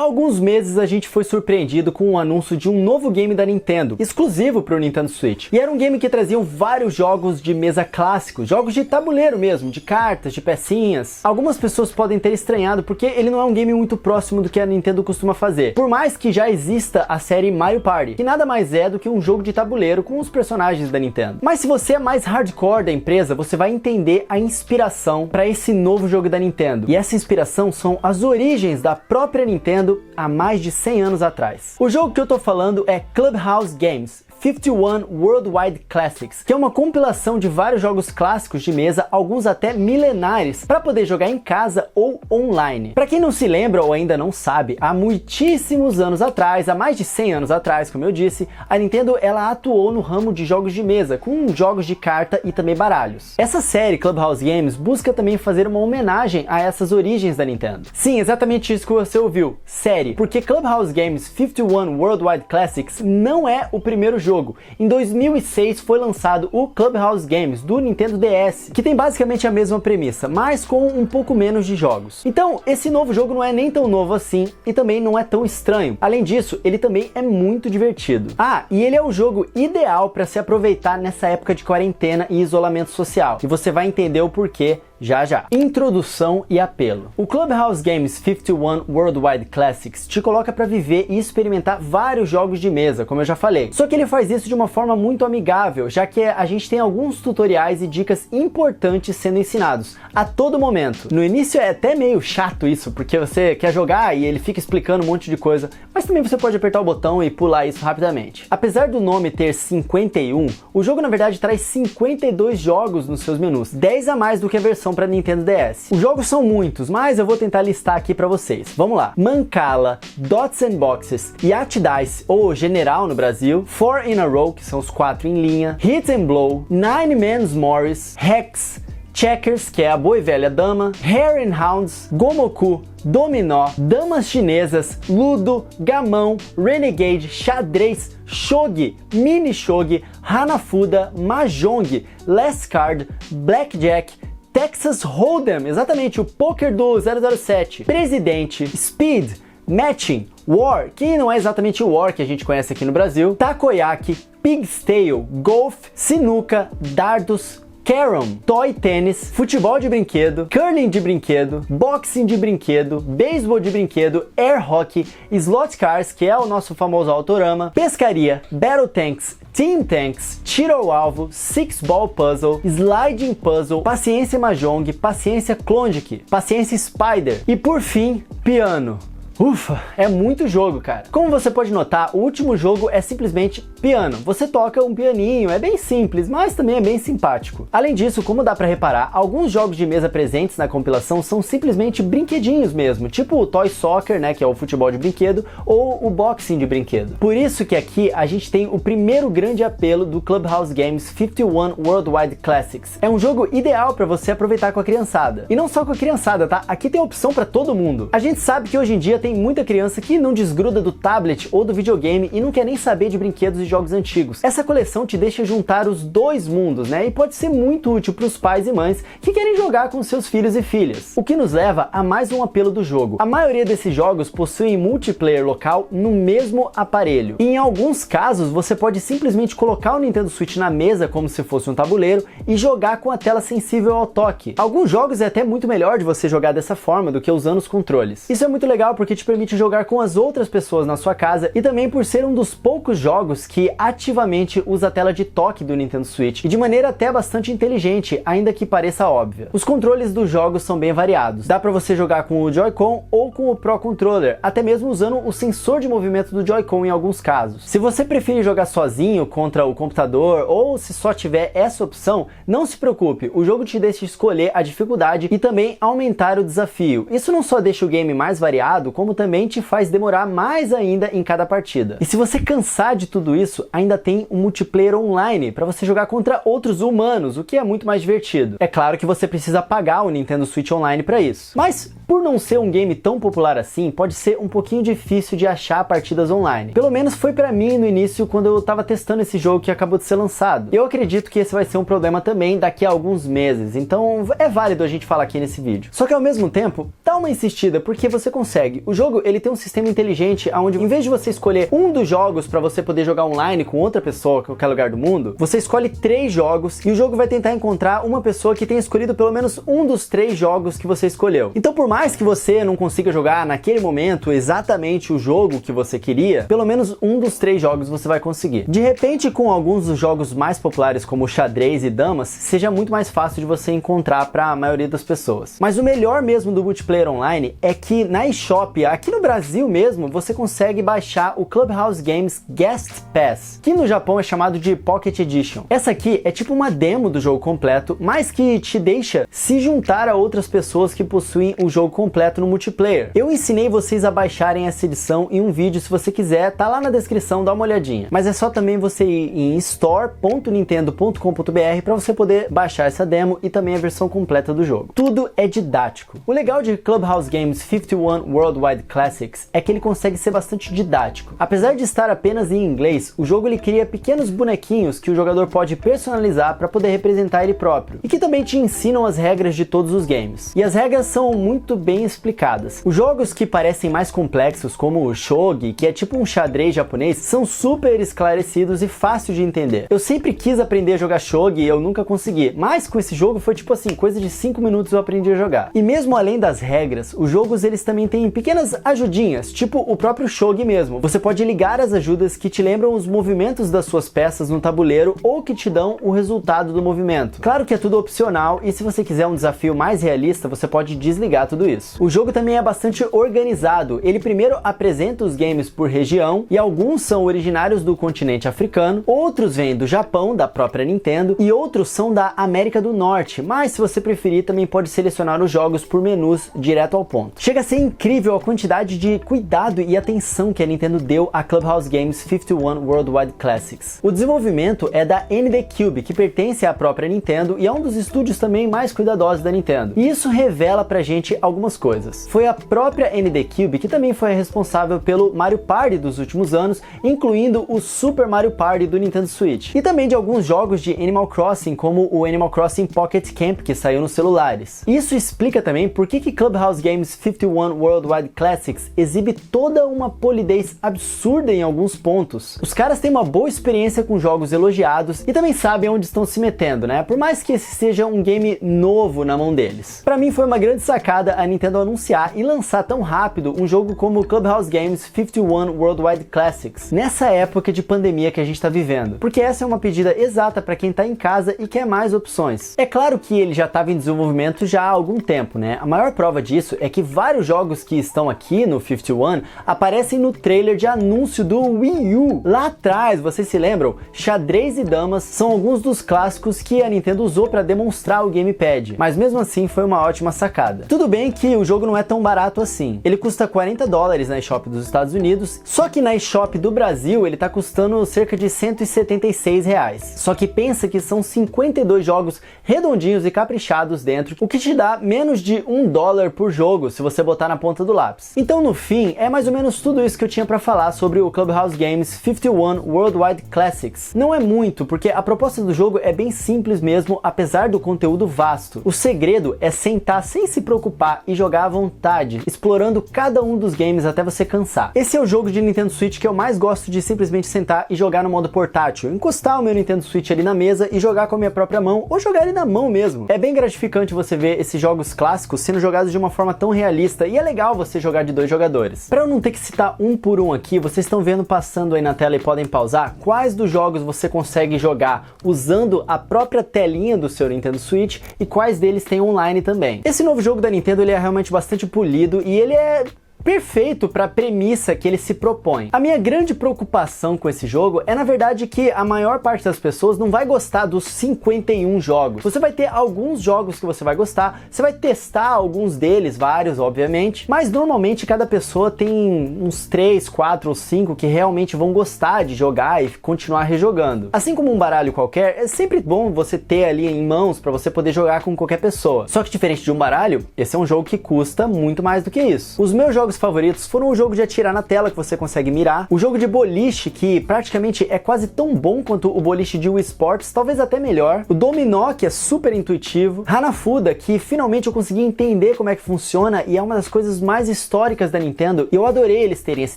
Há alguns meses a gente foi surpreendido com o anúncio de um novo game da Nintendo, exclusivo para o Nintendo Switch. E era um game que traziam vários jogos de mesa clássicos, jogos de tabuleiro mesmo, de cartas, de pecinhas. Algumas pessoas podem ter estranhado porque ele não é um game muito próximo do que a Nintendo costuma fazer. Por mais que já exista a série Mario Party, que nada mais é do que um jogo de tabuleiro com os personagens da Nintendo. Mas se você é mais hardcore da empresa, você vai entender a inspiração para esse novo jogo da Nintendo. E essa inspiração são as origens da própria Nintendo há mais de 100 anos atrás. O jogo que eu tô falando é Clubhouse Games 51 Worldwide Classics, que é uma compilação de vários jogos clássicos de mesa, alguns até milenares, para poder jogar em casa ou online. Para quem não se lembra ou ainda não sabe, há muitíssimos anos atrás, há mais de 100 anos atrás, como eu disse, a Nintendo ela atuou no ramo de jogos de mesa, com jogos de carta e também baralhos. Essa série Clubhouse Games busca também fazer uma homenagem a essas origens da Nintendo. Sim, exatamente isso que você ouviu, série, porque Clubhouse Games 51 Worldwide Classics não é o primeiro jogo. Em 2006 foi lançado o Clubhouse Games do Nintendo DS, que tem basicamente a mesma premissa, mas com um pouco menos de jogos. Então, esse novo jogo não é nem tão novo assim e também não é tão estranho. Além disso, ele também é muito divertido. Ah, e ele é o jogo ideal para se aproveitar nessa época de quarentena e isolamento social. E você vai entender o porquê já já. Introdução e apelo. O Clubhouse Games 51 Worldwide Classics te coloca para viver e experimentar vários jogos de mesa, como eu já falei. Só que ele faz isso de uma forma muito amigável, já que a gente tem alguns tutoriais e dicas importantes sendo ensinados a todo momento. No início é até meio chato isso, porque você quer jogar e ele fica explicando um monte de coisa, mas também você pode apertar o botão e pular isso rapidamente. Apesar do nome ter 51, o jogo na verdade traz 52 jogos nos seus menus, 10 a mais do que a versão para Nintendo DS. Os jogos são muitos, mas eu vou tentar listar aqui para vocês. Vamos lá. Mancala, Dots and Boxes, Yacht Dice, ou General no Brasil, 4 in a Row, que são os 4 em linha, Hit and Blow, Nine Men's Morris, Hex, Checkers, que é a boa e velha dama, Hare and Hounds, Gomoku, Dominó, Damas Chinesas, Ludo, Gamão, Renegade, Xadrez, Shogi, Mini Shogi, Hanafuda, Mahjong, Last Card, Blackjack, Texas Hold'em, exatamente o poker do 007, Presidente, Speed, Matching, War, que não é exatamente o War que a gente conhece aqui no Brasil, Takoyaki, Pig's Tail, Golf, Sinuca, Dardos, Carom, Toy Tênis, Futebol de Brinquedo, Curling de Brinquedo, Boxing de Brinquedo, Beisebol de Brinquedo, Air Hockey, Slot Cars, que é o nosso famoso Autorama, Pescaria, Battle Tanks, Team Tanks, Tiro ao Alvo, Six Ball Puzzle, Sliding Puzzle, Paciência Mahjong, Paciência Klondike, Paciência Spider e por fim, Piano. Ufa, é muito jogo, cara. Como você pode notar, o último jogo é simplesmente piano. Você toca um pianinho, é bem simples, mas também é bem simpático. Além disso, como dá pra reparar, alguns jogos de mesa presentes na compilação são simplesmente brinquedinhos mesmo, tipo o Toy Soccer, né, que é o futebol de brinquedo, ou o boxing de brinquedo. Por isso que aqui a gente tem o primeiro grande apelo do Clubhouse Games 51 Worldwide Classics. É um jogo ideal pra você aproveitar com a criançada. E não só com a criançada, tá? Aqui tem opção pra todo mundo. A gente sabe que hoje em dia tem muita criança que não desgruda do tablet ou do videogame e não quer nem saber de brinquedos e jogos antigos. Essa coleção te deixa juntar os dois mundos, né? E pode ser muito útil para os pais e mães que querem jogar com seus filhos e filhas. O que nos leva a mais um apelo do jogo. A maioria desses jogos possuem multiplayer local no mesmo aparelho. E em alguns casos você pode simplesmente colocar o Nintendo Switch na mesa como se fosse um tabuleiro e jogar com a tela sensível ao toque. Alguns jogos é até muito melhor de você jogar dessa forma do que usando os controles. Isso é muito legal porque te permite jogar com as outras pessoas na sua casa e também por ser um dos poucos jogos que ativamente usa a tela de toque do Nintendo Switch e de maneira até bastante inteligente, ainda que pareça óbvia. Os controles dos jogos são bem variados. Dá pra você jogar com o Joy-Con ou com o Pro Controller, até mesmo usando o sensor de movimento do Joy-Con em alguns casos. Se você preferir jogar sozinho contra o computador ou se só tiver essa opção, não se preocupe, o jogo te deixa escolher a dificuldade e também aumentar o desafio. Isso não só deixa o game mais variado, como também te faz demorar mais ainda em cada partida. E se você cansar de tudo isso, ainda tem um multiplayer online para você jogar contra outros humanos, o que é muito mais divertido. É claro que você precisa pagar o Nintendo Switch Online para isso. Mas por não ser um game tão popular assim, pode ser um pouquinho difícil de achar partidas online. Pelo menos foi para mim no início quando eu tava testando esse jogo que acabou de ser lançado. Eu acredito que esse vai ser um problema também daqui a alguns meses, então é válido a gente falar aqui nesse vídeo. Só que ao mesmo tempo, dá uma insistida porque você consegue o jogo ele tem um sistema inteligente onde, em vez de você escolher um dos jogos para você poder jogar online com outra pessoa em qualquer lugar do mundo, você escolhe 3 jogos e o jogo vai tentar encontrar uma pessoa que tenha escolhido pelo menos um dos 3 jogos que você escolheu. Então, por mais que você não consiga jogar naquele momento exatamente o jogo que você queria, pelo menos um dos 3 jogos você vai conseguir. De repente, com alguns dos jogos mais populares como xadrez e damas, seja muito mais fácil de você encontrar para a maioria das pessoas. Mas o melhor mesmo do multiplayer online é que na eShop, aqui no Brasil mesmo, você consegue baixar o Clubhouse Games Guest Pass, que no Japão é chamado de Pocket Edition. Essa aqui é tipo uma demo do jogo completo, mas que te deixa se juntar a outras pessoas que possuem o jogo completo no multiplayer. Eu ensinei vocês a baixarem essa edição em um vídeo, se você quiser, tá lá na descrição, dá uma olhadinha. Mas é só também você ir em store.nintendo.com.br para você poder baixar essa demo e também a versão completa do jogo. Tudo é didático. O legal de Clubhouse Games 51 Worldwide Classics é que ele consegue ser bastante didático. Apesar de estar apenas em inglês, o jogo ele cria pequenos bonequinhos que o jogador pode personalizar para poder representar ele próprio e que também te ensinam as regras de todos os games. E as regras são muito bem explicadas. Os jogos que parecem mais complexos, como o shogi, que é tipo um xadrez japonês, são super esclarecidos e fáceis de entender. Eu sempre quis aprender a jogar shogi e eu nunca consegui, mas com esse jogo foi tipo assim, coisa de 5 minutos eu aprendi a jogar. E mesmo além das regras, os jogos eles também têm pequenas ajudinhas, tipo o próprio shogi mesmo. Você pode ligar as ajudas que te lembram os movimentos das suas peças no tabuleiro ou que te dão o resultado do movimento. Claro que é tudo opcional e se você quiser um desafio mais realista, você pode desligar tudo isso. O jogo também é bastante organizado. Ele primeiro apresenta os games por região e alguns são originários do continente africano, outros vêm do Japão, da própria Nintendo, e outros são da América do Norte, mas se você preferir também pode selecionar os jogos por menus direto ao ponto. Chega a ser incrível a quantidade de cuidado e atenção que a Nintendo deu a Clubhouse Games 51 Worldwide Classics. O desenvolvimento é da ND Cube, que pertence à própria Nintendo e é um dos estúdios também mais cuidadosos da Nintendo. E isso revela pra gente algumas coisas. Foi a própria ND Cube que também foi a responsável pelo Mario Party dos últimos anos, incluindo o Super Mario Party do Nintendo Switch. E também de alguns jogos de Animal Crossing, como o Animal Crossing Pocket Camp, que saiu nos celulares. Isso explica também por que Clubhouse Games 51 Worldwide Classics exibe toda uma polidez absurda em alguns pontos. Os caras têm uma boa experiência com jogos elogiados e também sabem onde estão se metendo, né? Por mais que esse seja um game novo na mão deles. Pra mim foi uma grande sacada a Nintendo anunciar e lançar tão rápido um jogo como Clubhouse Games 51 Worldwide Classics, nessa época de pandemia que a gente tá vivendo. Porque essa é uma pedida exata para quem tá em casa e quer mais opções. É claro que ele já estava em desenvolvimento já há algum tempo, né? A maior prova disso é que vários jogos que estão aqui no 51 aparecem no trailer de anúncio do Wii U. Lá atrás, vocês se lembram? Xadrez e damas são alguns dos clássicos que a Nintendo usou para demonstrar o gamepad, mas mesmo assim foi uma ótima sacada. Tudo bem que o jogo não é tão barato assim. Ele custa $40 na eShop dos Estados Unidos, só que na eShop do Brasil ele tá custando cerca de R$176. Só que pensa que são 52 jogos redondinhos e caprichados dentro, o que te dá menos de $1 por jogo se você botar na ponta do lápis. Então no fim, é mais ou menos tudo isso que eu tinha para falar sobre o Clubhouse Games 51 Worldwide Classics. Não é muito, porque a proposta do jogo é bem simples mesmo, apesar do conteúdo vasto. O segredo é sentar sem se preocupar e jogar à vontade, explorando cada um dos games até você cansar. Esse é o jogo de Nintendo Switch que eu mais gosto de simplesmente sentar e jogar no modo portátil, encostar o meu Nintendo Switch ali na mesa e jogar com a minha própria mão, ou jogar ele na mão mesmo. É bem gratificante você ver esses jogos clássicos sendo jogados de uma forma tão realista, e é legal você jogar de 2 jogadores. Para eu não ter que citar um por um aqui, vocês estão vendo passando aí na tela e podem pausar quais dos jogos você consegue jogar usando a própria telinha do seu Nintendo Switch e quais deles tem online também. Esse novo jogo da Nintendo ele é realmente bastante polido e ele é perfeito para a premissa que ele se propõe. A minha grande preocupação com esse jogo é, na verdade, que a maior parte das pessoas não vai gostar dos 51 jogos. Você vai ter alguns jogos que você vai gostar, você vai testar alguns deles, vários, obviamente, mas normalmente cada pessoa tem uns 3, 4 ou 5 que realmente vão gostar de jogar e continuar rejogando. Assim como um baralho qualquer, é sempre bom você ter ali em mãos para você poder jogar com qualquer pessoa. Só que diferente de um baralho, esse é um jogo que custa muito mais do que isso. Os meus jogos jogos favoritos foram o jogo de atirar na tela, que você consegue mirar, o jogo de boliche, que praticamente é quase tão bom quanto o boliche de Wii Sports, talvez até melhor, o dominó, que é super intuitivo, Hanafuda, que finalmente eu consegui entender como é que funciona e é uma das coisas mais históricas da Nintendo, e eu adorei eles terem esse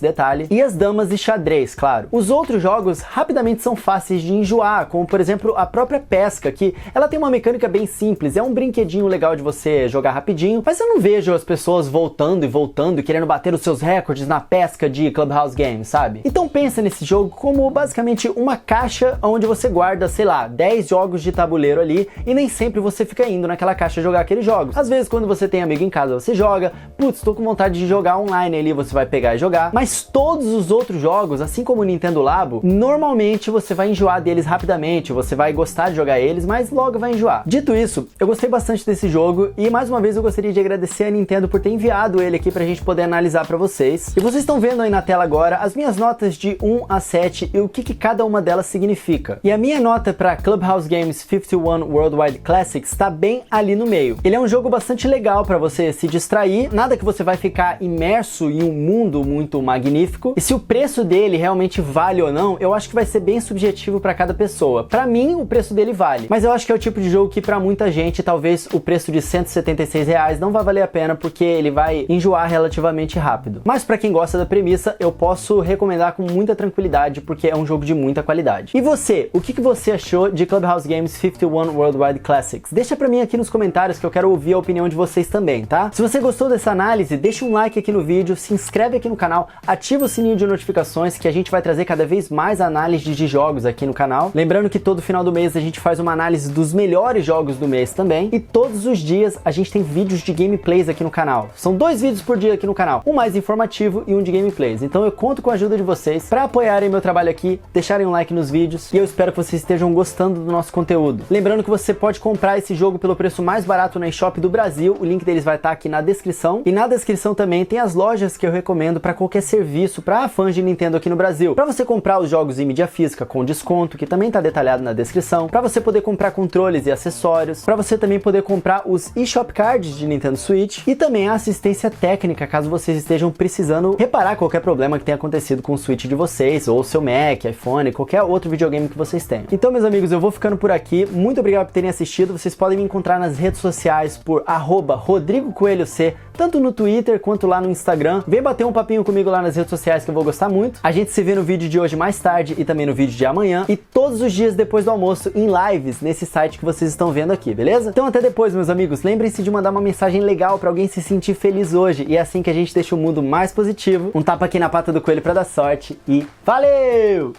detalhe, e as damas de xadrez, claro. Os outros jogos rapidamente são fáceis de enjoar, como por exemplo a própria pesca, que ela tem uma mecânica bem simples, é um brinquedinho legal de você jogar rapidinho, mas eu não vejo as pessoas voltando e querendo bater os seus recordes na pesca de Clubhouse Games, sabe? Então pensa nesse jogo como basicamente uma caixa onde você guarda, sei lá, 10 jogos de tabuleiro ali, e nem sempre você fica indo naquela caixa jogar aqueles jogos. Às vezes quando você tem amigo em casa você joga, putz, tô com vontade de jogar online ali, você vai pegar e jogar, mas todos os outros jogos, assim como o Nintendo Labo, normalmente você vai enjoar deles rapidamente, você vai gostar de jogar eles, mas logo vai enjoar. Dito isso, eu gostei bastante desse jogo e mais uma vez eu gostaria de agradecer a Nintendo por ter enviado ele aqui pra gente poder analisar pra vocês. E vocês estão vendo aí na tela agora as minhas notas de 1 a 7 e o que cada uma delas significa. E a minha nota pra Clubhouse Games 51 Worldwide Classics está bem ali no meio. Ele é um jogo bastante legal pra você se distrair, nada que você vai ficar imerso em um mundo muito magnífico, e se o preço dele realmente vale ou não, eu acho que vai ser bem subjetivo pra cada pessoa. Pra mim, o preço dele vale, mas eu acho que é o tipo de jogo que pra muita gente, talvez o preço de R$176 não vai valer a pena, porque ele vai enjoar relativamente rápido. Mas pra quem gosta da premissa, eu posso recomendar com muita tranquilidade, porque é um jogo de muita qualidade. E você, o que você achou de Clubhouse Games 51 Worldwide Classics? Deixa pra mim aqui nos comentários que eu quero ouvir a opinião de vocês também, tá? Se você gostou dessa análise, deixa um like aqui no vídeo, se inscreve aqui no canal, ativa o sininho de notificações, que a gente vai trazer cada vez mais análises de jogos aqui no canal. Lembrando que todo final do mês a gente faz uma análise dos melhores jogos do mês também, e todos os dias a gente tem vídeos de gameplays aqui no canal. São 2 vídeos por dia aqui no canal, um mais informativo e um de gameplays. Então eu conto com a ajuda de vocês para apoiarem meu trabalho aqui, deixarem um like nos vídeos, e eu espero que vocês estejam gostando do nosso conteúdo. Lembrando que você pode comprar esse jogo pelo preço mais barato na eShop do Brasil, o link deles vai estar aqui na descrição, e na descrição também tem as lojas que eu recomendo para qualquer serviço para fãs de Nintendo aqui no Brasil, para você comprar os jogos em mídia física com desconto, que também está detalhado na descrição, para você poder comprar controles e acessórios, para você também poder comprar os eShop Cards de Nintendo Switch, e também a assistência técnica caso vocês estejam precisando reparar qualquer problema que tenha acontecido com o Switch de vocês, ou seu Mac, iPhone, qualquer outro videogame que vocês tenham. Então, meus amigos, eu vou ficando por aqui. Muito obrigado por terem assistido. Vocês podem me encontrar nas redes sociais por @RodrigoCoelhoC, tanto no Twitter quanto lá no Instagram. Vem bater um papinho comigo lá nas redes sociais que eu vou gostar muito. A gente se vê no vídeo de hoje mais tarde e também no vídeo de amanhã, e todos os dias depois do almoço em lives nesse site que vocês estão vendo aqui, beleza? Então até depois, meus amigos. Lembrem-se de mandar uma mensagem legal pra alguém se sentir feliz hoje, e é assim que a gente deixa o mundo mais positivo. Um tapa aqui na pata do coelho pra dar sorte e valeu!